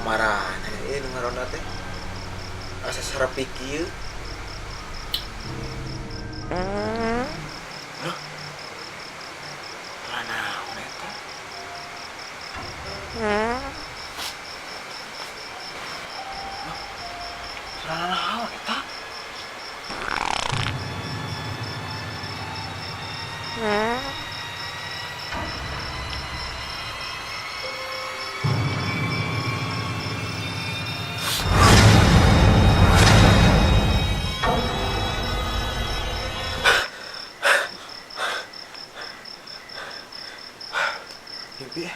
marana nu ngaranna teh asa sarapik ieu. Hah? Lanaon eta? Sarana naon eta? Mimpi.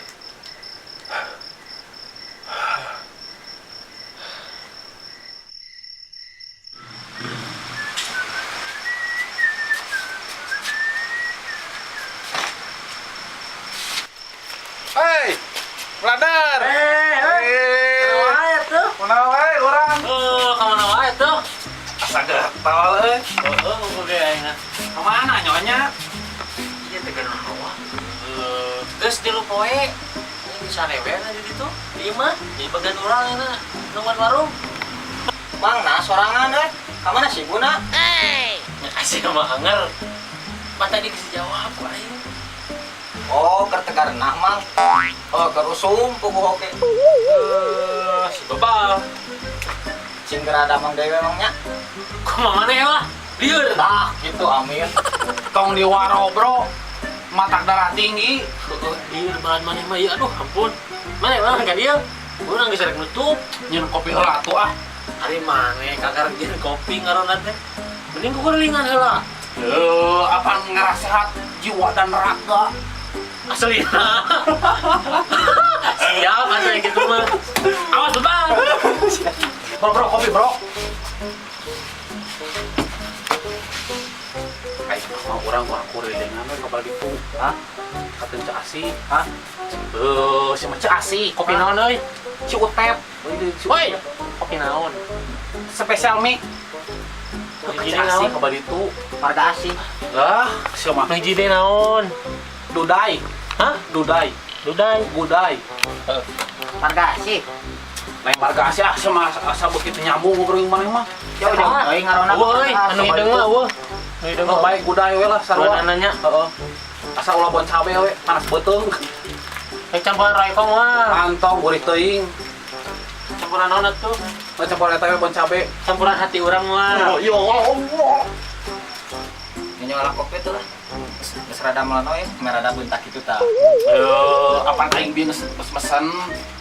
Hei, Bladar. Kumaha tuh? Kunaon wae urang? Kemana wae tuh? Asa gatal euy. Oke ayeuna. Kemana nyonya? Iya teh kana hawa. Geus di lu poe. Ini bisa rewen aja di tuh. Di mah di bagian urang euna. Nungguan warung. Mang, nah sorangan euy. Ka mana sih Buna? Ya kasih sama anger. Mata dia bisa jawab aing. Oh, keur tegarna Mang. Oh, keur usum puguh oge. Si Bebal. Cing keur ada Mang Dewe Mangnya. Kumaha maneh lah? Lieur. Tah, gitu amin. Tong di waro bro, matak darah tinggi. Lieur bahan maneh mah ieu aduh ampun. Maneh mah ka dieu. Urang geus rek nutup. Nyen kopi heula atuh ah. Hari maneh kakar jeung kopi ngaranna teh. Mending ku kuringan heula. Apa ngerasehat jiwa dan raga. Aslina. Siap asa gitu mah. Awas Bang. Bro, kopi bro. Kayak sama orang aku relengan we ka Baldipu. Hah? Katen Cak Asi, hah? Si Cak Asi, kopi naon euy? Si Utep. Woi, kopi naon? Spesial mie. Hiji Cak Asi naon? ka Baldipu. Marga asih. Lah, siapa? Hiji teh naon? Dudai. Hah? Dudai. Dudai. Gudai. Marga asih. Lain marga Asi ah sama asa begitu nyambung ngobrol maneh mah. Ya udah, euy ngaranna Woi, anu hideung mah eueuh. Anu hideung Oh, mah baik budaya we lah sarua. Banananya. Heeh. Asa ulah bon cabe we, panas beuteung. Campuran raikong mah. Antong gurih teuing. Campuran naon atuh? Campur eta we bon cabe. Campuran hati urang mah. Ya Allah. Ini olah kopi tuh lah. Geus rada melano ya, merada bentak itu tah. Apa aing bieu geus mesen.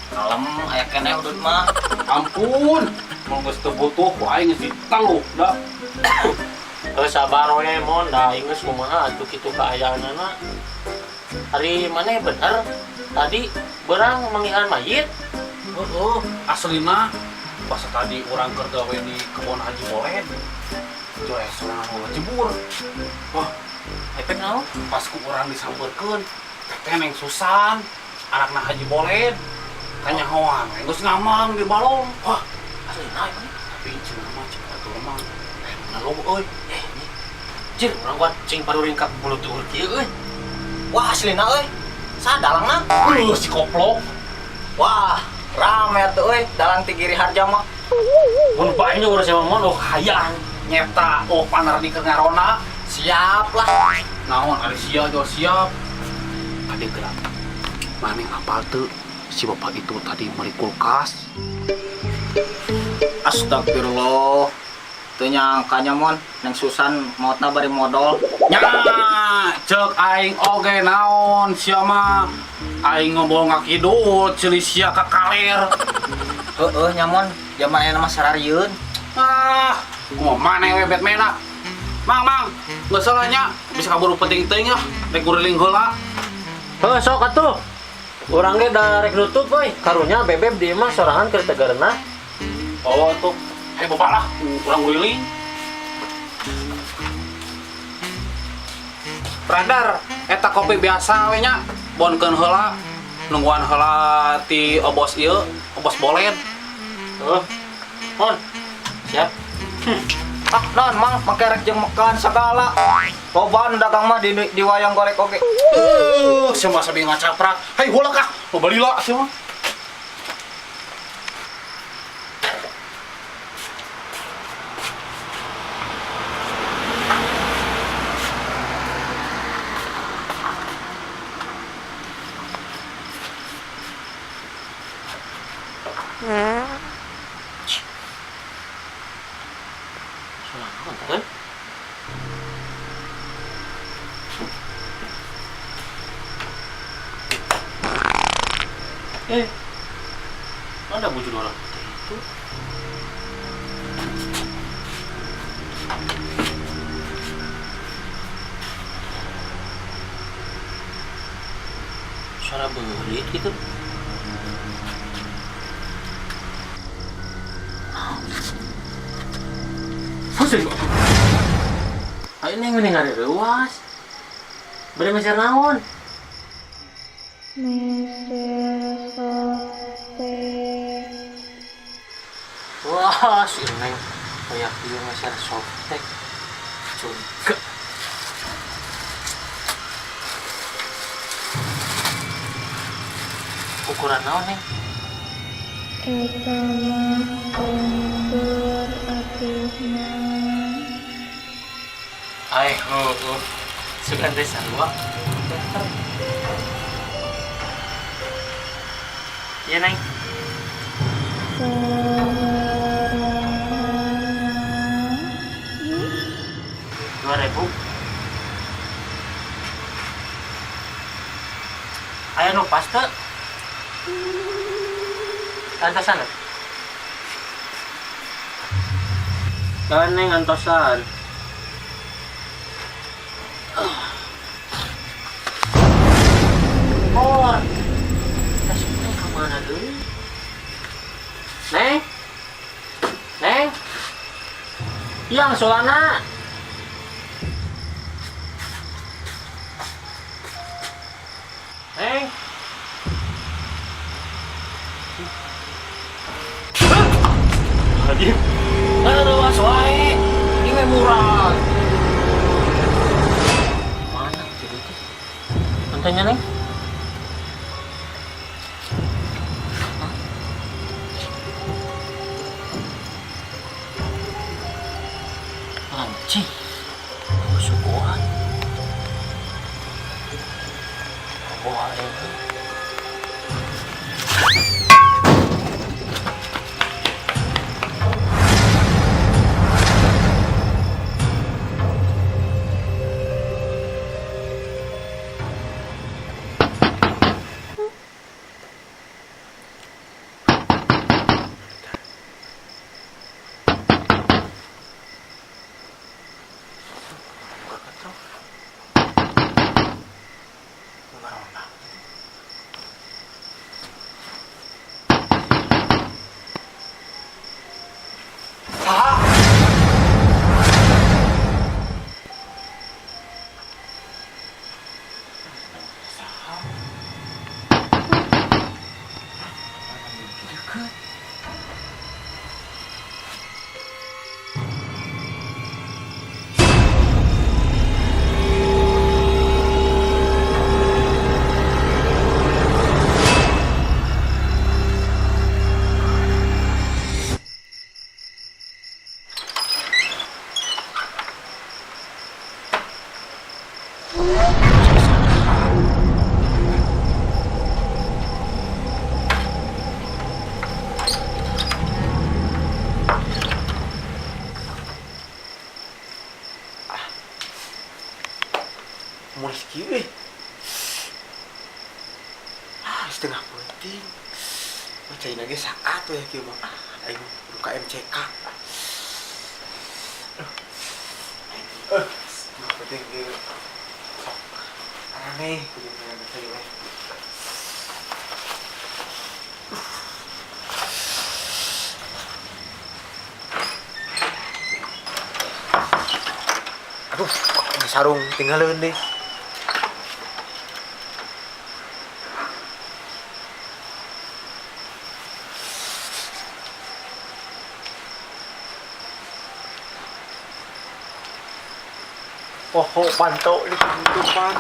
Kalem aya keneh udut mah. Ampun. Mun geus teu butuh ku aing geus ditangguh da. Sabar we mon, da geus kumaha atuh kitu kaayaanana. Hari maneh bener. Tadi berang manggihan mayit. Heeh, aslina pas tadi urang keur gawe di kebun Haji Molen. Joe sorangan ulah jebur. Wah, Efek naon? pas ku urang disampeurkeun, teh Neng Susan, anakna Haji Molen. Kanyahoan, geus ngamang di balong. Wah, Aslina ini. tapi cenah mah cek atuh mah. Nalung euy. Jir, urang kuat cing paruring ka mulut eur kieu euy. Wah, aslina euy. Sadalangna. Si koplok. Wah, rame atuh euy dalang Tigiri Harja mah. Mun bae nya urang sama mon hayang. Nyeta panar di ngarona. Siap lah. Naon ari sia jo siap. Tadi gerak. Maneh apal teu si bapak itu tadi meuli kulkas. Astagfirullah. Teu nyangkanya mon, Neng Susan maotna bari modal. Nya, cek aing oge naon sia mah. Aing ngobrol ngakidut ceuli sia ka kaler. Heeh nya mon, zaman aya mah sararieun. Ah, kumaha maneh we Batman-na. Mang, geus salah nya, bisa kaburu penting teuing lah, rek guriling heula. Heuh sok atuh. Urang ge da rek nutup euy. Karunya bebeb di mah sorangan keur tegarna. Oh tuh, bapak lah, urang guriling. Brother, eta kopi biasa we nya, bonkeun heula, nungguan heula ti obos ieu, obos bolen. Heuh. Mon. Siap. Ah, non mang make rek jeung makan sagala. Loba nu dagang mah di wayang golek oge. Sia mah sabi ngacaprak. Hai heula kah, lo balila sia mah. Salamat kan? Ada wujud orang itu. Suara belit gitu. Pusing kok. Ayo neng mending ada ruas. Beri meser naon. Wah, si neng kayak dia meser softtek. Juga. Ukuran naon neng? Ay, sudah desa dua. Iya neng. Rp2.000. Ayo nu pas teh. Antosan. Kan neng antosan. Oh, tasnya kemana dulu? Neng, neng, yang solana. Neng, hadir. Ada was wae, ini murah. Mana jadi? Antenya neng? Anjing, kesukuan. Wah, ini. Meski setengah penting bacain lagi saat tuh ya kieu mah aing buka MCK penting kieu aneh kudu baca we aduh ini sarung tinggalin deh. Oh, pantau di penutupan.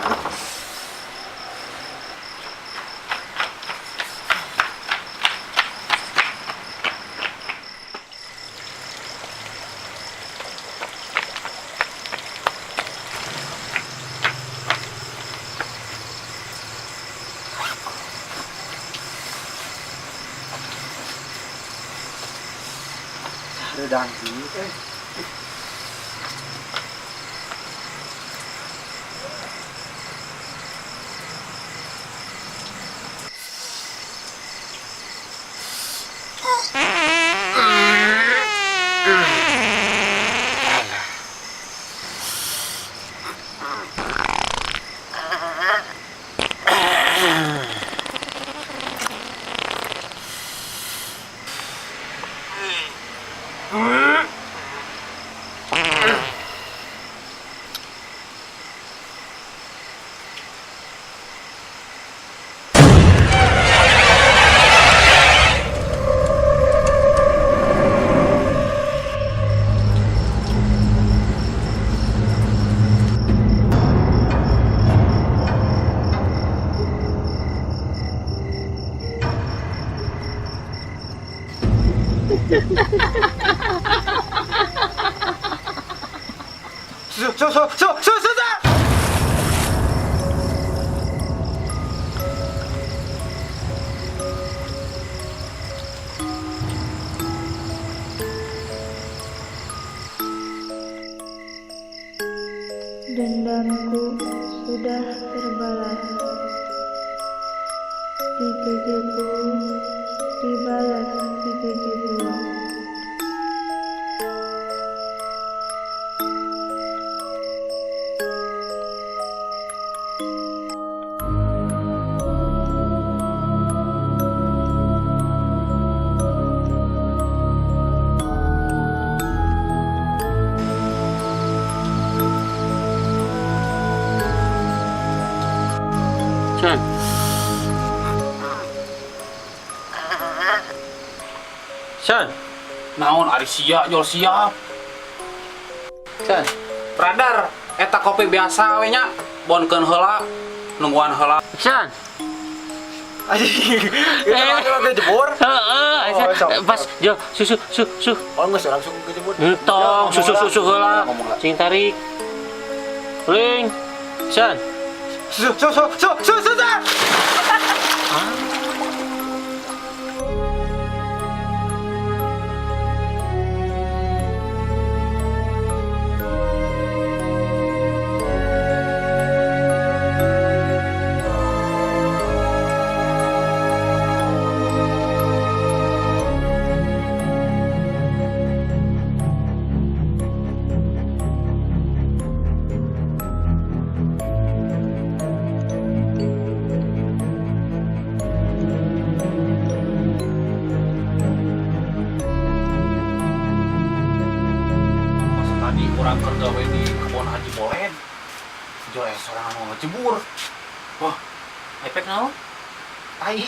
Redang sih. Dendamku sudah terbalas. Dikejiku dibalas dikejiku. San. San. Naon ari sia jol siap. San, Radar eta kopi biasa we nya. Bonkeun heula, nungguan heula. San. Anjing. Kita jebur. Heeh, sok. pas jo susu. Oh, geus langsung ke jebur. Tong susu heula. Sing tarik. Ring. San. Su. Pas tadi urang keur gawe di kebun Haji Bolen. Jo sorangan mau ngejebur. Efek naon? Tai.